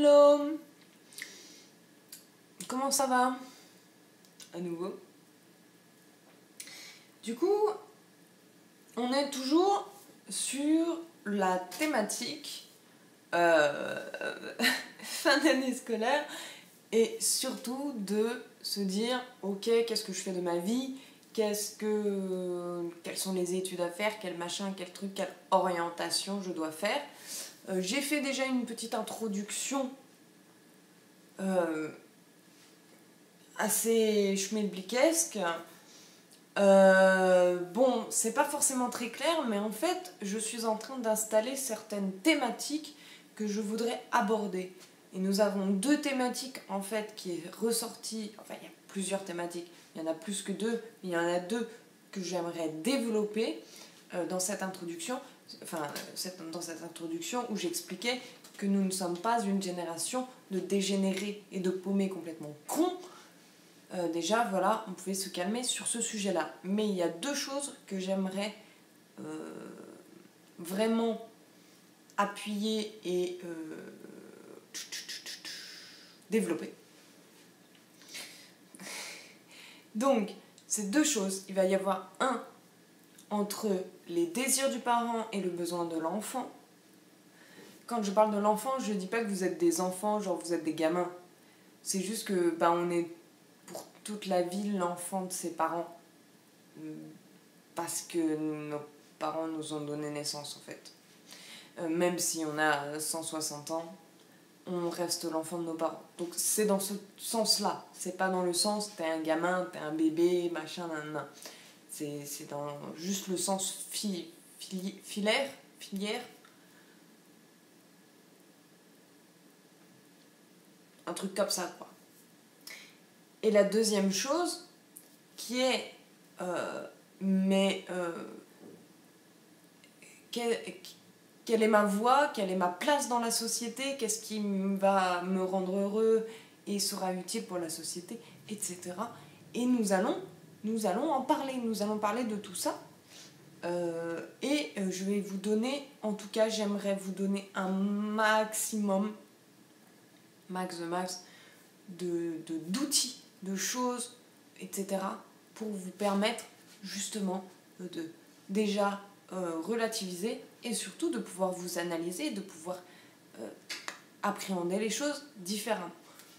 Hello! Comment ça va? À nouveau. Du coup, on est toujours sur la thématique fin d'année scolaire et surtout de se dire ok, qu'est-ce que je fais de ma vie? Quelles sont les études à faire? Quel machin, quel truc, quelle orientation je dois faire? J'ai fait déjà une petite introduction assez schmilblickesque. Bon, c'est pas forcément très clair, mais en fait, je suis en train d'installer certaines thématiques que je voudrais aborder. Et nous avons deux thématiques en fait qui est ressortie. Enfin, il y a plusieurs thématiques. Il y en a plus que deux, mais il y en a deux que j'aimerais développer dans cette introduction. Enfin, dans cette introduction où j'expliquais que nous ne sommes pas une génération de dégénérés et de paumés complètement cons. Déjà, voilà, on pouvait se calmer sur ce sujet-là. Mais il y a deux choses que j'aimerais vraiment appuyer et développer. Donc, ces deux choses, il va y avoir un entre les désirs du parent et le besoin de l'enfant. Quand je parle de l'enfant, je ne dis pas que vous êtes des enfants, genre vous êtes des gamins. C'est juste que on est pour toute la vie l'enfant de ses parents. Parce que nos parents nous ont donné naissance en fait. Même si on a 160 ans, on reste l'enfant de nos parents. Donc c'est dans ce sens-là. C'est pas dans le sens t'es un gamin, t'es un bébé, machin, nan. C'est dans juste le sens filière. Un truc comme ça, quoi. Et la deuxième chose, qui est... quelle est ma voie, quelle est ma place dans la société, qu'est-ce qui va me rendre heureux et sera utile pour la société, etc. Et nous allons en parler, nous allons parler de tout ça. Je vais vous donner, en tout cas j'aimerais vous donner un maximum, d'outils, de choses, etc. pour vous permettre justement de déjà relativiser et surtout de pouvoir vous analyser, de pouvoir appréhender les choses différemment.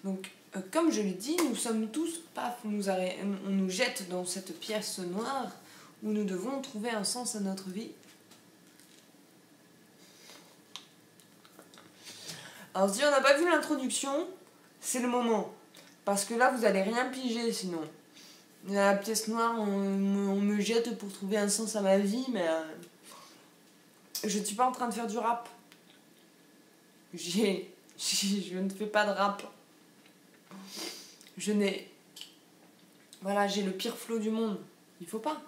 Donc, comme je l'ai dit, nous sommes tous, paf, on nous jette dans cette pièce noire où nous devons trouver un sens à notre vie. Alors, si on n'a pas vu l'introduction, c'est le moment. Parce que là, vous allez rien piger sinon. Dans la pièce noire, on me jette pour trouver un sens à ma vie, mais je ne suis pas en train de faire du rap. Je ne fais pas de rap. J'ai le pire flow du monde. Il faut pas.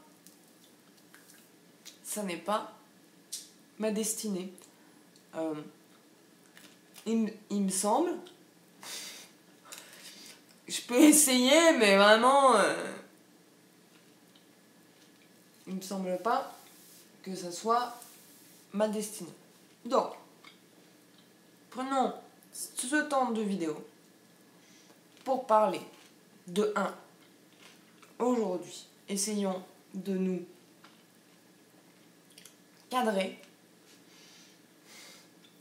Ça n'est pas ma destinée. Il me semble. Je peux essayer, mais vraiment... il me semble pas que ça soit ma destinée. Donc, prenons ce temps de vidéo pour parler de 1. Aujourd'hui, essayons de nous cadrer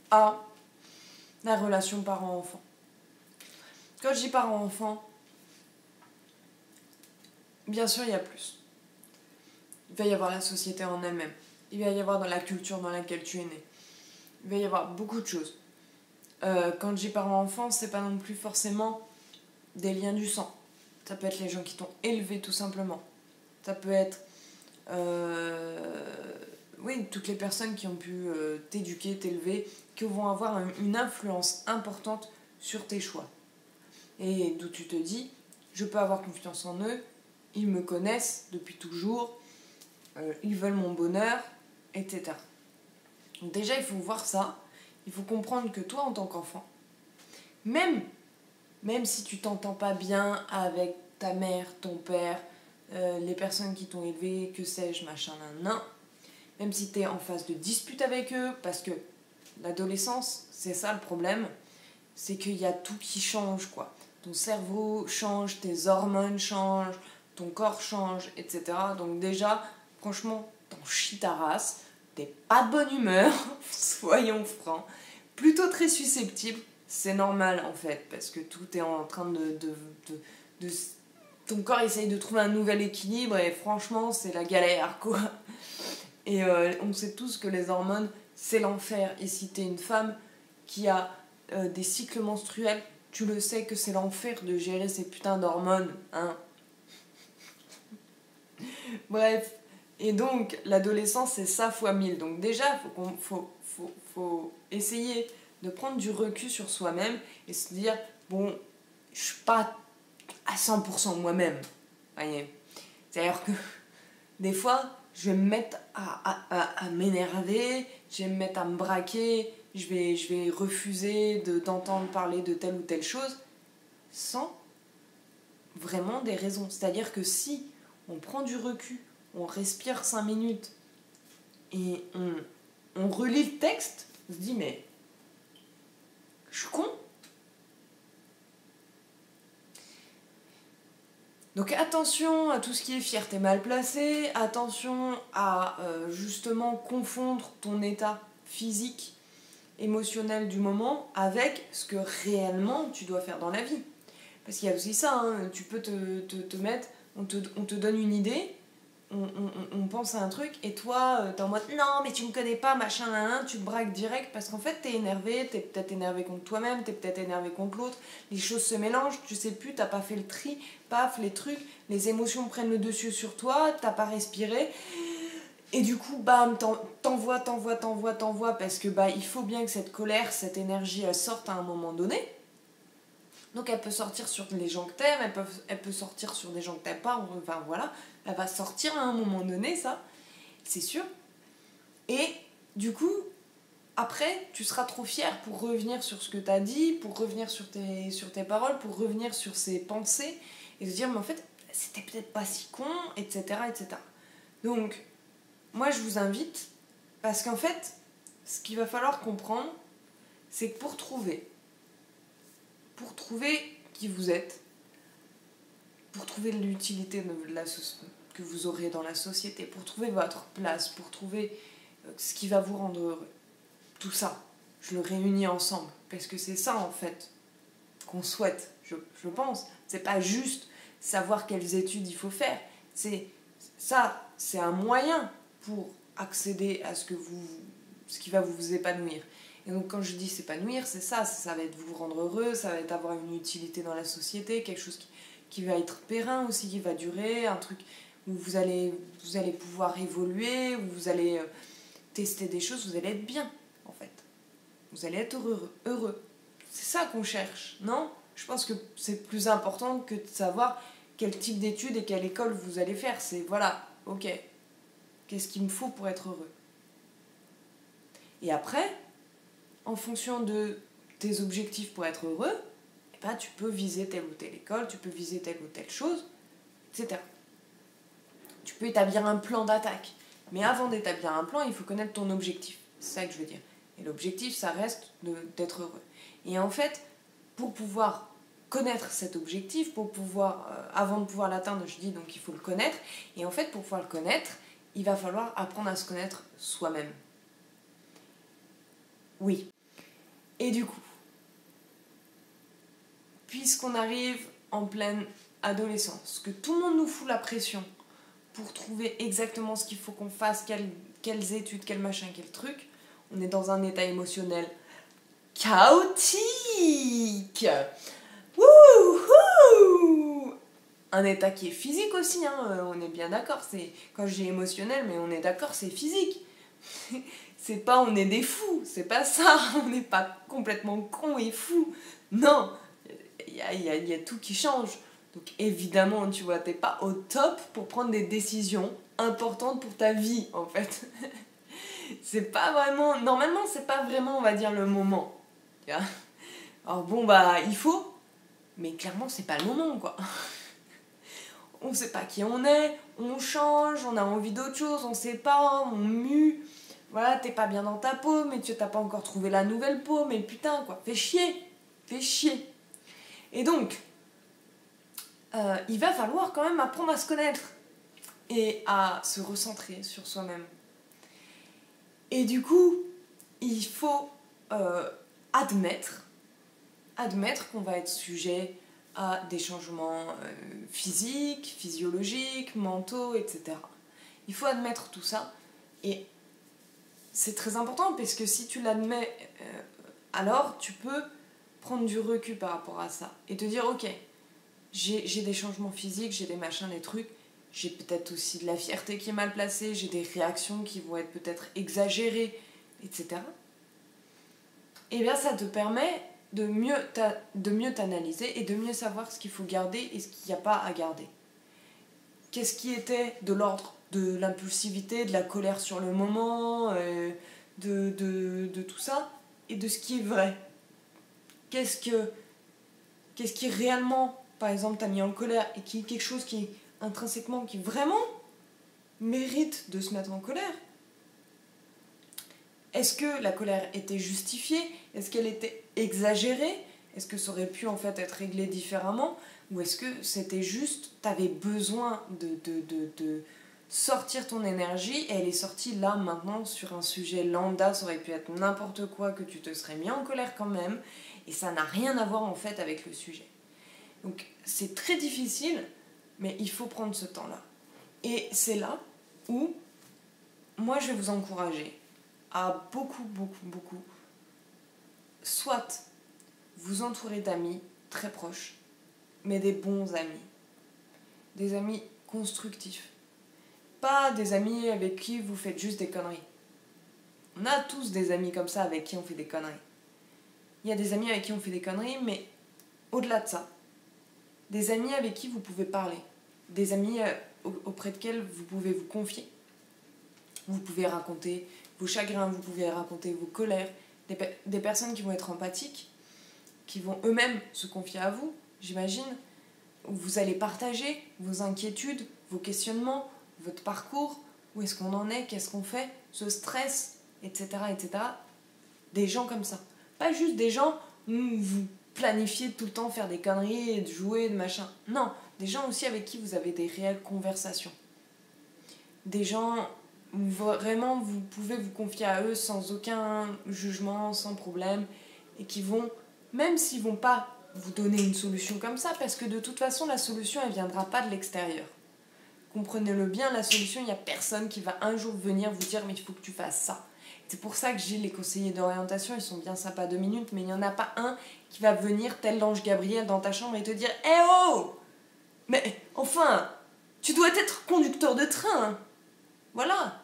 à la relation parent-enfant. Quand je dis parent-enfant, bien sûr, il y a plus. Il va y avoir la société en elle-même. Il va y avoir dans la culture dans laquelle tu es né. Il va y avoir beaucoup de choses. Quand je dis parent-enfant, c'est pas non plus forcément des liens du sang. Ça peut être les gens qui t'ont élevé tout simplement. Ça peut être toutes les personnes qui ont pu t'éduquer, t'élever, qui vont avoir une influence importante sur tes choix. Et d'où tu te dis, je peux avoir confiance en eux, ils me connaissent depuis toujours, ils veulent mon bonheur, etc. Donc déjà, il faut voir ça, il faut comprendre que toi, en tant qu'enfant, même si tu t'entends pas bien avec ta mère, ton père, les personnes qui t'ont élevé, que sais-je, machin, même si tu es en phase de dispute avec eux, parce que l'adolescence, c'est ça le problème, c'est qu'il y a tout qui change, quoi. Ton cerveau change, tes hormones changent, ton corps change, etc. Donc déjà, franchement, t'en chies ta race, t'es pas de bonne humeur, soyons francs, plutôt très susceptible, c'est normal en fait, parce que tout est en train de ton corps essaye de trouver un nouvel équilibre et franchement, c'est la galère, quoi. Et on sait tous que les hormones, c'est l'enfer. Et si t'es une femme qui a des cycles menstruels, tu le sais que c'est l'enfer de gérer ces putains d'hormones, hein. Bref. Et donc, l'adolescence, c'est ça fois 1000. Donc déjà, faut essayer de prendre du recul sur soi-même et se dire, bon, je suis pas à 100% moi-même. Voyez. C'est-à-dire que des fois, je vais me mettre à m'énerver, je vais me mettre à me braquer, je vais refuser d'entendre parler de telle ou telle chose sans vraiment des raisons. C'est-à-dire que si on prend du recul, on respire 5 minutes et on relit le texte, on se dit mais je suis con. Donc attention à tout ce qui est fierté mal placée, attention à justement confondre ton état physique, émotionnel du moment avec ce que réellement tu dois faire dans la vie. Parce qu'il y a aussi ça, hein, tu peux te mettre, on te donne une idée, on pense à un truc, et toi, t'es en mode non, mais tu me connais pas, machin, tu te braques direct, parce qu'en fait, t'es énervé, t'es peut-être énervé contre toi-même, t'es peut-être énervé contre l'autre, les choses se mélangent, tu sais plus, t'as pas fait le tri, paf, les trucs, les émotions prennent le dessus sur toi, t'as pas respiré, et du coup, bam, t'envoies, parce que bah, il faut bien que cette colère, cette énergie, elle sorte à un moment donné. Donc elle peut sortir sur les gens que t'aimes, elle peut sortir sur des gens que t'aimes pas, enfin voilà, elle va sortir à un moment donné, ça, c'est sûr. Et du coup, après, tu seras trop fier pour revenir sur ce que t'as dit, pour revenir sur tes paroles, pour revenir sur ses pensées, et se dire, mais en fait, c'était peut-être pas si con, etc., etc. Donc, moi je vous invite, parce qu'en fait, ce qu'il va falloir comprendre, c'est que pour trouver qui vous êtes, pour trouver l'utilité que vous aurez dans la société, pour trouver votre place, pour trouver ce qui va vous rendre heureux, tout ça, je le réunis ensemble, parce que c'est ça en fait qu'on souhaite, je pense. C'est pas juste savoir quelles études il faut faire, c'est un moyen pour accéder à ce qui va vous épanouir. Et donc quand je dis s'épanouir, c'est ça va être vous rendre heureux, ça va être avoir une utilité dans la société, quelque chose qui va être périn aussi, qui va durer, un truc où vous allez pouvoir évoluer, où vous allez tester des choses, vous allez être bien en fait. Vous allez être heureux. C'est ça qu'on cherche, non ? Je pense que c'est plus important que de savoir quel type d'études et quelle école vous allez faire. C'est voilà, ok, qu'est-ce qu'il me faut pour être heureux ? Et après, en fonction de tes objectifs pour être heureux, eh ben, tu peux viser telle ou telle école, tu peux viser telle ou telle chose, etc. Tu peux établir un plan d'attaque. Mais avant d'établir un plan, il faut connaître ton objectif. C'est ça que je veux dire. Et l'objectif, ça reste d'être heureux. Et en fait, pour pouvoir connaître cet objectif, avant de pouvoir l'atteindre, je dis donc il faut le connaître. Et en fait, pour pouvoir le connaître, il va falloir apprendre à se connaître soi-même. Oui. Et du coup, puisqu'on arrive en pleine adolescence, que tout le monde nous fout la pression pour trouver exactement ce qu'il faut qu'on fasse, quelles études, quel machin, quel truc, on est dans un état émotionnel chaotique. Wouhou! Un état qui est physique aussi, hein, on est bien d'accord. Quand je dis émotionnel, mais on est d'accord, c'est physique. C'est pas on est des fous, c'est pas ça, on n'est pas complètement cons et fous. Non, il y a tout qui change. Donc évidemment, tu vois, t'es pas au top pour prendre des décisions importantes pour ta vie, en fait. C'est pas vraiment... Normalement, c'est pas vraiment, on va dire, le moment. Tu vois ? Alors bon, bah, il faut, mais clairement, c'est pas le moment, quoi. On sait pas qui on est, on change, on a envie d'autre chose, on sait pas, on mue. Voilà, t'es pas bien dans ta peau, mais tu t'as pas encore trouvé la nouvelle peau, mais putain, quoi, fais chier. fait chier. Et donc, il va falloir quand même apprendre à se connaître et à se recentrer sur soi-même. Et du coup, il faut admettre qu'on va être sujet à des changements physiques, physiologiques, mentaux, etc. Il faut admettre tout ça. Et c'est très important parce que si tu l'admets, alors tu peux prendre du recul par rapport à ça et te dire ok, j'ai des changements physiques, j'ai des machins, des trucs, j'ai peut-être aussi de la fierté qui est mal placée, j'ai des réactions qui vont être peut-être exagérées, etc. Et bien ça te permet de mieux t'analyser et de mieux savoir ce qu'il faut garder et ce qu'il n'y a pas à garder. Qu'est-ce qui était de l'ordre de l'impulsivité, de la colère sur le moment, de tout ça, et de ce qui est vrai. Qu'est-ce qui réellement, par exemple, t'a mis en colère et qui est quelque chose qui intrinsèquement, qui vraiment mérite de se mettre en colère? Est-ce que la colère était justifiée? Est-ce qu'elle était exagérée? Est-ce que ça aurait pu en fait être réglé différemment? Ou est-ce que c'était juste, t'avais besoin de sortir ton énergie et elle est sortie là maintenant sur un sujet lambda, ça aurait pu être n'importe quoi, que tu te serais mis en colère quand même, et ça n'a rien à voir en fait avec le sujet. Donc c'est très difficile, mais il faut prendre ce temps-là. Et c'est là où moi je vais vous encourager à beaucoup, soit vous entourer d'amis très proches, mais des bons amis. Des amis constructifs. Pas des amis avec qui vous faites juste des conneries. On a tous des amis comme ça avec qui on fait des conneries. Il y a des amis avec qui on fait des conneries, mais au-delà de ça, des amis avec qui vous pouvez parler. Des amis auprès desquels vous pouvez vous confier. Vous pouvez raconter vos chagrins, vous pouvez raconter vos colères. Des personnes qui vont être empathiques, qui vont eux-mêmes se confier à vous, j'imagine. Vous allez partager vos inquiétudes, vos questionnements, votre parcours, où est-ce qu'on en est, qu'est-ce qu'on fait, ce stress, etc., etc. Des gens comme ça. Pas juste des gens où vous planifiez de tout le temps faire des conneries, et de jouer, de machin. Non, des gens aussi avec qui vous avez des réelles conversations. Des gens où vraiment vous pouvez vous confier à eux sans aucun jugement, sans problème, et qui vont, même s'ils vont pas vous donner une solution comme ça, parce que de toute façon la solution elle viendra pas de l'extérieur. Comprenez-le bien, la solution, il n'y a personne qui va un jour venir vous dire mais il faut que tu fasses ça. C'est pour ça que j'ai les conseillers d'orientation, ils sont bien sympas 2 minutes, mais il n'y en a pas un qui va venir tel l'ange Gabriel dans ta chambre et te dire « Eh oh! Mais enfin, tu dois être conducteur de train. Voilà.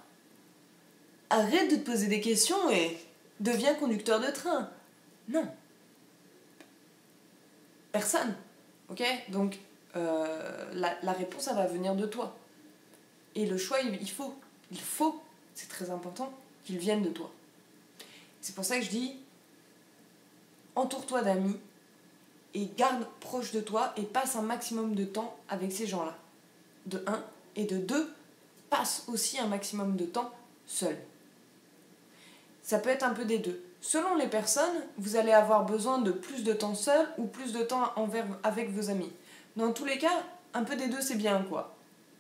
Arrête de te poser des questions et deviens conducteur de train. » Non. Personne. Ok? Donc, la réponse, elle va venir de toi. Et le choix, il faut, c'est très important, qu'il vienne de toi. C'est pour ça que je dis, entoure-toi d'amis et garde proche de toi et passe un maximum de temps avec ces gens-là. De 1. Et de 2, passe aussi un maximum de temps seul. Ça peut être un peu des deux. Selon les personnes, vous allez avoir besoin de plus de temps seul ou plus de temps avec vos amis. Dans tous les cas, un peu des deux, c'est bien, quoi.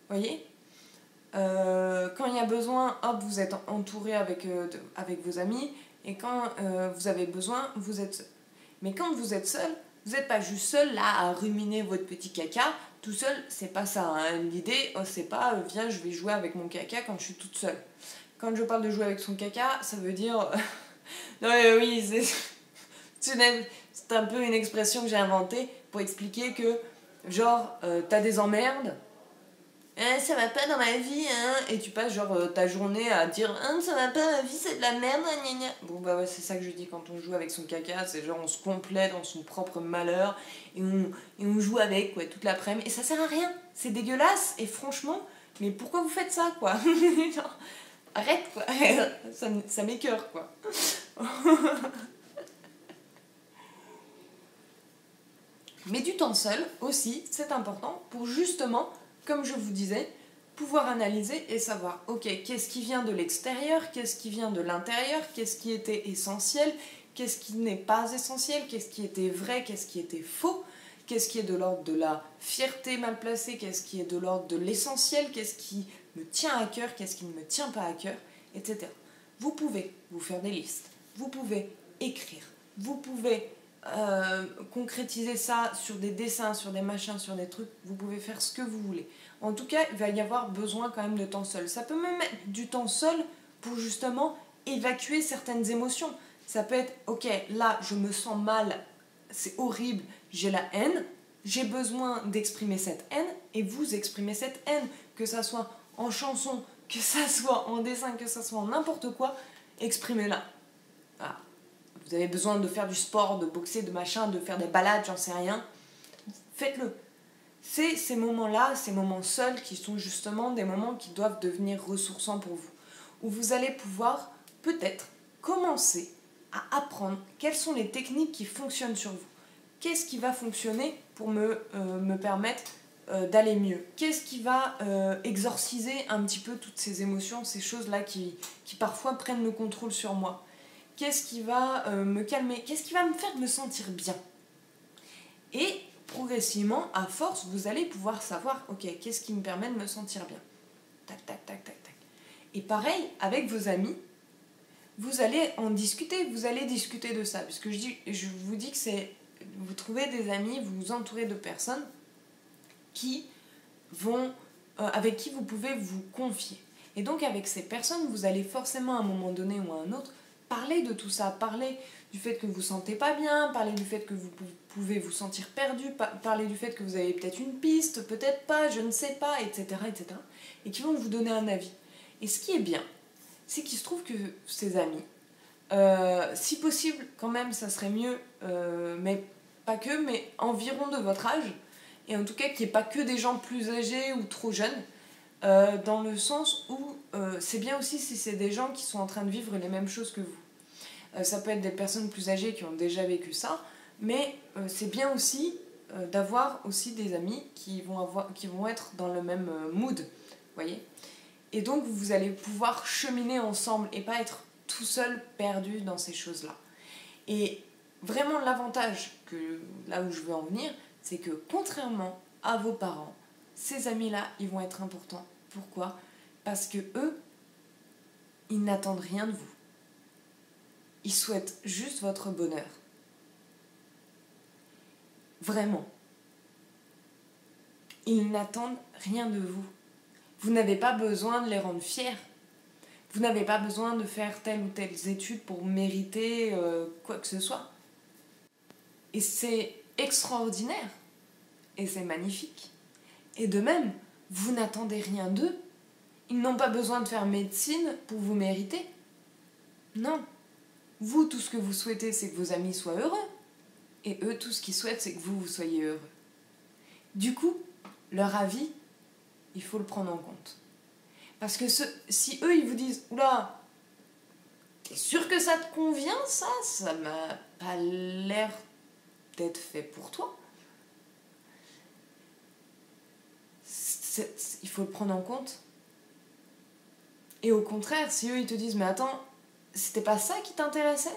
Voyez ? Quand il y a besoin, hop, vous êtes entouré avec vos amis, et quand vous avez besoin, vous êtes seul. Mais quand vous êtes seul, vous n'êtes pas juste seul là à ruminer votre petit caca. Tout seul, c'est pas ça. Hein. L'idée, c'est pas viens, je vais jouer avec mon caca quand je suis toute seule. Quand je parle de jouer avec son caca, ça veut dire. Non, mais oui, c'est un peu une expression que j'ai inventée pour expliquer que, genre, t'as des emmerdes. Ça va pas dans ma vie, hein. Et tu passes genre ta journée à dire ça va pas, ma vie c'est de la merde, gna gna. Bon bah ouais, c'est ça que je dis quand on joue avec son caca, c'est genre on se complaît dans son propre malheur et on joue avec quoi toute l'après-midi et ça sert à rien, c'est dégueulasse et franchement, mais pourquoi vous faites ça quoi? Genre, arrête quoi, ça m'écoeure quoi. Mais du temps seul aussi, c'est important pour justement, comme je vous disais, pouvoir analyser et savoir, ok, qu'est-ce qui vient de l'extérieur, qu'est-ce qui vient de l'intérieur, qu'est-ce qui était essentiel, qu'est-ce qui n'est pas essentiel, qu'est-ce qui était vrai, qu'est-ce qui était faux, qu'est-ce qui est de l'ordre de la fierté mal placée, qu'est-ce qui est de l'ordre de l'essentiel, qu'est-ce qui me tient à cœur, qu'est-ce qui ne me tient pas à cœur, etc. Vous pouvez vous faire des listes, vous pouvez écrire, vous pouvez concrétiser ça sur des dessins, sur des machins, sur des trucs, vous pouvez faire ce que vous voulez. En tout cas, il va y avoir besoin quand même de temps seul. Ça peut même être du temps seul pour justement évacuer certaines émotions. Ça peut être, ok, là je me sens mal, c'est horrible, j'ai la haine, j'ai besoin d'exprimer cette haine, et vous exprimez cette haine, que ça soit en chanson, que ça soit en dessin, que ça soit en n'importe quoi, exprimez-la. Voilà. Vous avez besoin de faire du sport, de boxer, de machin, de faire des balades, j'en sais rien, faites-le. C'est ces moments-là, ces moments seuls qui sont justement des moments qui doivent devenir ressourçants pour vous, où vous allez pouvoir peut-être commencer à apprendre quelles sont les techniques qui fonctionnent sur vous. Qu'est-ce qui va fonctionner pour me permettre d'aller mieux? Qu'est-ce qui va exorciser un petit peu toutes ces émotions, ces choses-là qui parfois prennent le contrôle sur moi? Qu'est-ce qui va me calmer? Qu'est-ce qui va me faire me sentir bien? Et progressivement, à force, vous allez pouvoir savoir, ok, qu'est-ce qui me permet de me sentir bien? Tac, tac, tac, tac, tac. Et pareil, avec vos amis, vous allez en discuter, vous allez discuter de ça. Puisque je vous dis que c'est, vous trouvez des amis, vous vous entourez de personnes qui vont, avec qui vous pouvez vous confier. Et donc avec ces personnes, vous allez forcément à un moment donné ou à un autre parler de tout ça, parler du fait que vous ne vous sentez pas bien, parler du fait que vous pouvez vous sentir perdu, parler du fait que vous avez peut-être une piste, peut-être pas, je ne sais pas, etc., etc. Et qui vont vous donner un avis. Et ce qui est bien, c'est qu'il se trouve que ces amis, si possible, quand même, ça serait mieux, mais pas que, mais environ de votre âge, et en tout cas qu'il n'y ait pas que des gens plus âgés ou trop jeunes, dans le sens où c'est bien aussi si c'est des gens qui sont en train de vivre les mêmes choses que vous. Ça peut être des personnes plus âgées qui ont déjà vécu ça, mais c'est bien aussi d'avoir aussi des amis qui vont être dans le même mood, voyez. Et donc vous allez pouvoir cheminer ensemble et pas être tout seul perdu dans ces choses-là. Et vraiment l'avantage, là où je veux en venir, c'est que contrairement à vos parents, ces amis-là, ils vont être importants. Pourquoi? Parce que eux, ils n'attendent rien de vous. Ils souhaitent juste votre bonheur. Vraiment. Ils n'attendent rien de vous. Vous n'avez pas besoin de les rendre fiers. Vous n'avez pas besoin de faire telle ou telle étude pour mériter quoi que ce soit. Et c'est extraordinaire. Et c'est magnifique. Et de même, vous n'attendez rien d'eux. Ils n'ont pas besoin de faire médecine pour vous mériter. Non. Vous, tout ce que vous souhaitez, c'est que vos amis soient heureux. Et eux, tout ce qu'ils souhaitent, c'est que vous soyez heureux. Du coup, leur avis, il faut le prendre en compte. Parce que si eux, ils vous disent « Oula, t'es sûr que ça te convient, ça? Ça m'a pas l'air d'être fait pour toi. » Il faut le prendre en compte. Et au contraire, si eux, ils te disent « Mais attends, c'était pas ça qui t'intéressait? »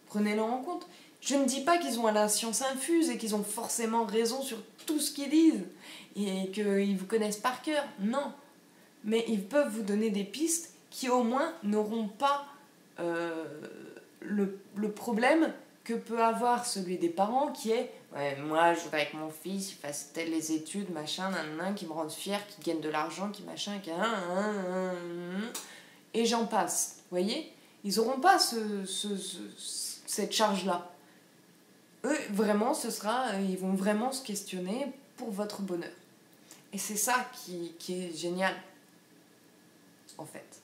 Prenez-le en compte. Je ne dis pas qu'ils ont la science infuse et qu'ils ont forcément raison sur tout ce qu'ils disent et qu'ils vous connaissent par cœur. Non. Mais ils peuvent vous donner des pistes qui au moins n'auront pas le problème que peut avoir celui des parents qui est « Ouais, moi je voudrais que mon fils il fasse telles les études, machin, nan, qui me rendent fier, qui gagne de l'argent, qui machin, qui... » Et j'en passe. Vous voyez? Ils n'auront pas cette charge-là. Eux, vraiment, ils vont vraiment se questionner pour votre bonheur. Et c'est ça qui est génial, en fait.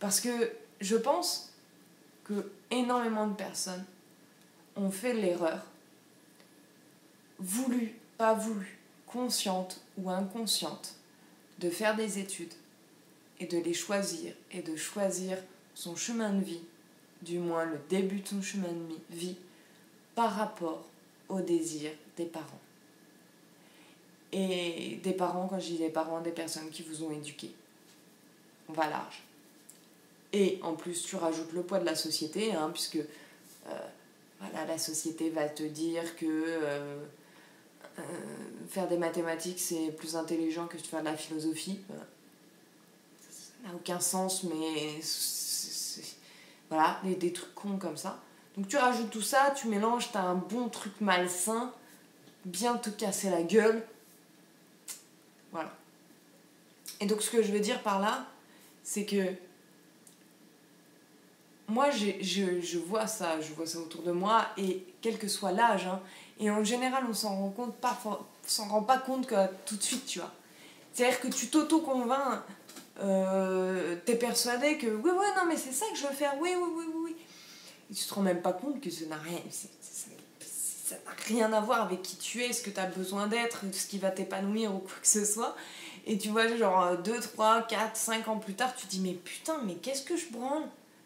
Parce que je pense que énormément de personnes ont fait l'erreur, voulu, pas voulu, consciente ou inconsciente, de faire des études et de les choisir et de choisir son chemin de vie, du moins le début de son chemin de vie, par rapport au désir des parents. Et des parents, quand je dis des parents, des personnes qui vous ont éduqué. On va large. Et en plus, tu rajoutes le poids de la société, puisque Voilà, la société va te dire que faire des mathématiques c'est plus intelligent que de faire de la philosophie. Voilà. Ça n'a aucun sens, mais voilà, des trucs cons comme ça. Donc tu rajoutes tout ça, tu mélanges, t'as un bon truc malsain, bien te casser la gueule. Voilà. Et donc ce que je veux dire par là, c'est que moi je vois ça autour de moi, et quel que soit l'âge, hein, et en général on s'en rend pas compte que tout de suite, tu vois. C'est-à-dire que tu t'auto-convaincs, t'es persuadé que oui, ouais, non, mais c'est ça que je veux faire, oui. Et tu te rends même pas compte que ça n'a rien à voir avec qui tu es, ce que tu as besoin d'être, ce qui va t'épanouir ou quoi que ce soit. Et tu vois, genre 2, 3, 4, 5 ans plus tard, tu te dis mais putain, mais qu'est-ce que je branle?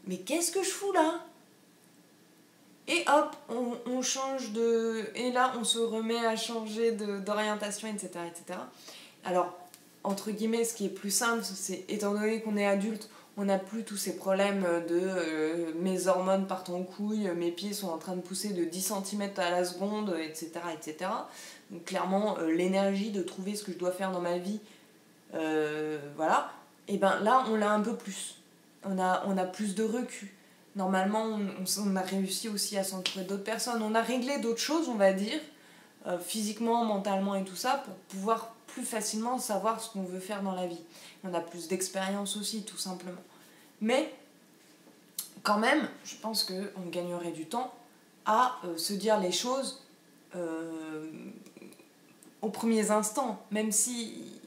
Mais qu'est-ce que je fous là? Et hop, on change de... Et là, on se remet à changer d'orientation, etc., etc. Alors, entre guillemets, ce qui est plus simple, c'est, étant donné qu'on est adulte, on n'a plus tous ces problèmes de mes hormones partent en couille, mes pieds sont en train de pousser de 10 cm à la seconde, etc., etc. Donc clairement, l'énergie de trouver ce que je dois faire dans ma vie, voilà, et ben là, on l'a un peu plus. On a plus de recul. Normalement, on a réussi aussi à s'entourer d'autres personnes. On a réglé d'autres choses, on va dire, physiquement, mentalement et tout ça, pour pouvoir plus facilement savoir ce qu'on veut faire dans la vie. On a plus d'expérience aussi, tout simplement. Mais, quand même, je pense qu'on gagnerait du temps à se dire les choses aux premiers instants, même si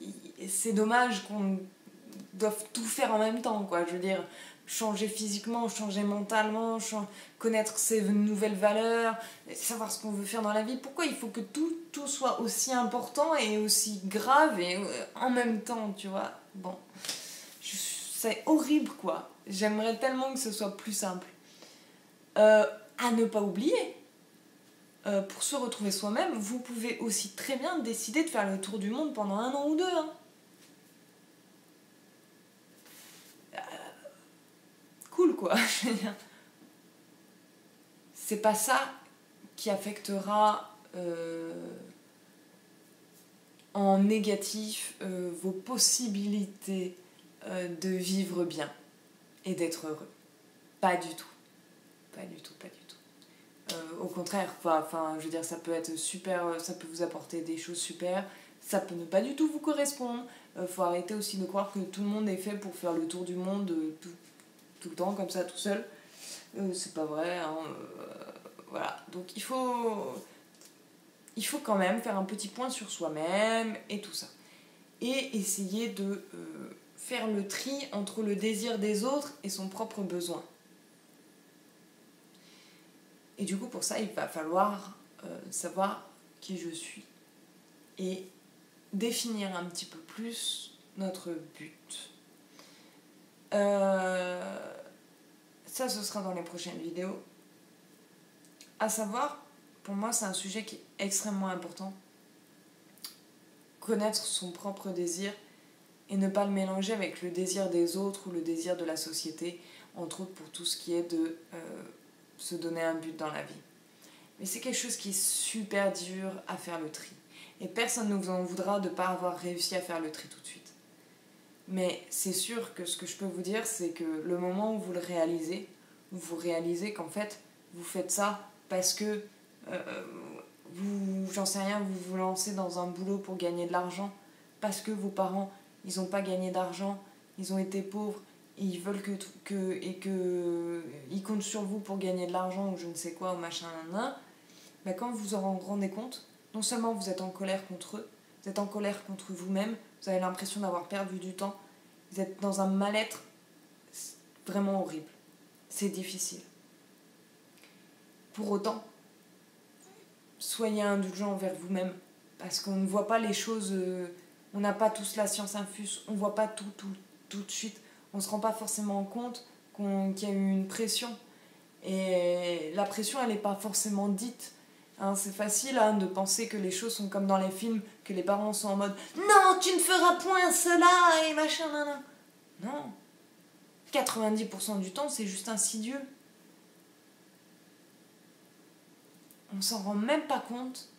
c'est dommage qu'on doive tout faire en même temps, quoi. Je veux dire, changer physiquement, changer mentalement, connaître ses nouvelles valeurs, savoir ce qu'on veut faire dans la vie. Pourquoi il faut que tout soit aussi important et aussi grave et en même temps, tu vois? Bon, c'est horrible, quoi. J'aimerais tellement que ce soit plus simple. À ne pas oublier, pour se retrouver soi-même, vous pouvez aussi très bien décider de faire le tour du monde pendant 1 an ou 2, hein. Cool, quoi. C'est pas ça qui affectera en négatif vos possibilités de vivre bien et d'être heureux. Pas du tout. Pas du tout. Au contraire, enfin, je veux dire, ça peut être super, ça peut vous apporter des choses super, ça peut ne pas du tout vous correspondre. Faut arrêter aussi de croire que tout le monde est fait pour faire le tour du monde tout le temps, comme ça, tout seul. C'est pas vrai, hein, voilà. Donc il faut quand même faire un petit point sur soi-même et tout ça. Et essayer de faire le tri entre le désir des autres et son propre besoin. Et du coup, pour ça, il va falloir savoir qui je suis et définir un petit peu plus notre but. Ça, ce sera dans les prochaines vidéos. À savoir, pour moi, c'est un sujet qui est extrêmement important. Connaître son propre désir et ne pas le mélanger avec le désir des autres ou le désir de la société, entre autres pour tout ce qui est de se donner un but dans la vie. Mais c'est quelque chose qui est super dur à faire le tri. Et personne ne vous en voudra de ne pas avoir réussi à faire le tri tout de suite. Mais c'est sûr que ce que je peux vous dire, c'est que le moment où vous le réalisez, où vous réalisez qu'en fait, vous faites ça parce que j'en sais rien, vous vous lancez dans un boulot pour gagner de l'argent, parce que vos parents, ils n'ont pas gagné d'argent, ils ont été pauvres, et ils veulent ils comptent sur vous pour gagner de l'argent ou je ne sais quoi, ou machin, ben quand vous en rendez compte, non seulement vous êtes en colère contre eux, vous êtes en colère contre vous-même, vous avez l'impression d'avoir perdu du temps, vous êtes dans un mal-être vraiment horrible. C'est difficile. Pour autant, soyez indulgents envers vous-même, parce qu'on ne voit pas les choses, on n'a pas tous la science infuse, on ne voit pas tout de suite, on ne se rend pas forcément compte qu'il y a eu une pression. Et la pression, elle n'est pas forcément dite. Hein, c'est facile de penser que les choses sont comme dans les films, que les parents sont en mode « Non, tu ne feras point cela » et machin, nan. Non. 90% du temps, c'est juste insidieux. on s'en rend même pas compte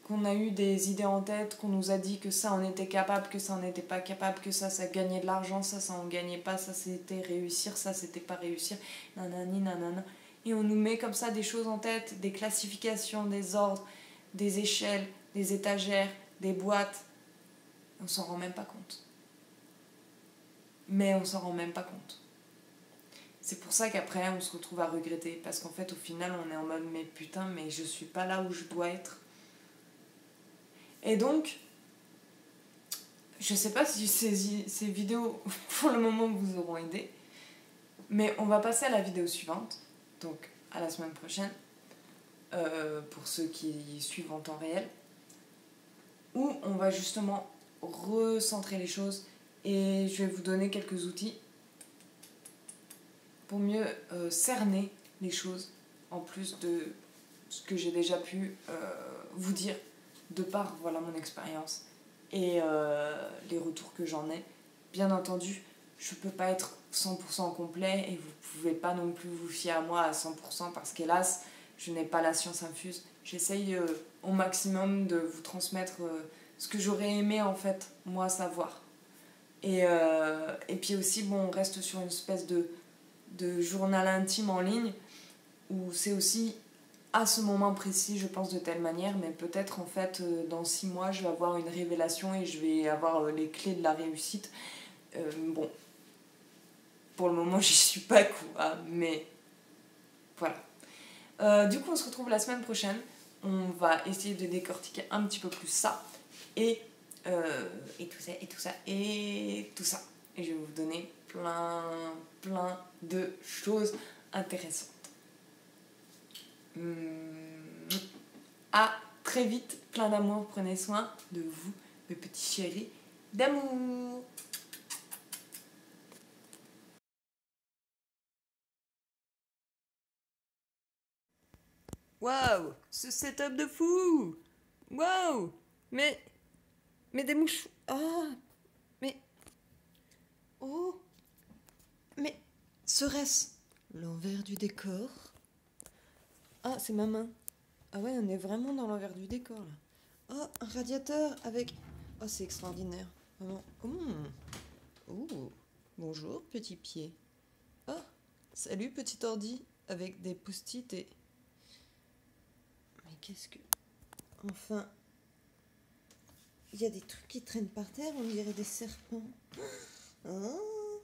qu'on a eu des idées en tête, qu'on nous a dit que ça on était capable, que ça on n'était pas capable, que ça gagnait de l'argent, ça on gagnait pas, ça c'était réussir, ça c'était pas réussir, nanani nanana. Et on nous met comme ça des choses en tête, des classifications, des ordres, des échelles, des étagères, des boîtes. On s'en rend même pas compte. Mais on s'en rend même pas compte. C'est pour ça qu'après on se retrouve à regretter, parce qu'en fait au final on est en mode mais putain mais je suis pas là où je dois être. Et donc, je sais pas si ces vidéos pour le moment vous auront aidé, mais on va passer à la vidéo suivante, donc à la semaine prochaine, pour ceux qui suivent en temps réel, où on va justement recentrer les choses et je vais vous donner quelques outils pour mieux cerner les choses, en plus de ce que j'ai déjà pu vous dire de par voilà, mon expérience et les retours que j'en ai. Bien entendu, je ne peux pas être 100% complet et vous ne pouvez pas non plus vous fier à moi à 100% parce qu'hélas, je n'ai pas la science infuse. J'essaye au maximum de vous transmettre ce que j'aurais aimé en fait, moi, savoir. Et puis aussi, bon, on reste sur une espèce de journal intime en ligne où c'est aussi à ce moment précis je pense de telle manière, mais peut-être en fait dans 6 mois je vais avoir une révélation et je vais avoir les clés de la réussite. Bon, pour le moment j'y suis pas quoi, mais voilà. Du coup on se retrouve la semaine prochaine, on va essayer de décortiquer un petit peu plus ça et tout ça et tout ça et tout ça, et je vais vous donner plein de choses intéressantes. À très vite, plein d'amour, prenez soin de vous, mes petits chéris d'amour. Waouh, ce setup de fou. Waouh, mais des mouches. Ah, mais oh, mais serait-ce l'envers du décor? Ah, c'est ma main. Ah ouais, on est vraiment dans l'envers du décor là. Oh, un radiateur avec... Oh, c'est extraordinaire. Vraiment. Oh, bonjour, petit pied. Oh, salut, petit ordi, avec des post-it et... Mais qu'est-ce que... Enfin... Il y a des trucs qui traînent par terre, on dirait des serpents. Oh.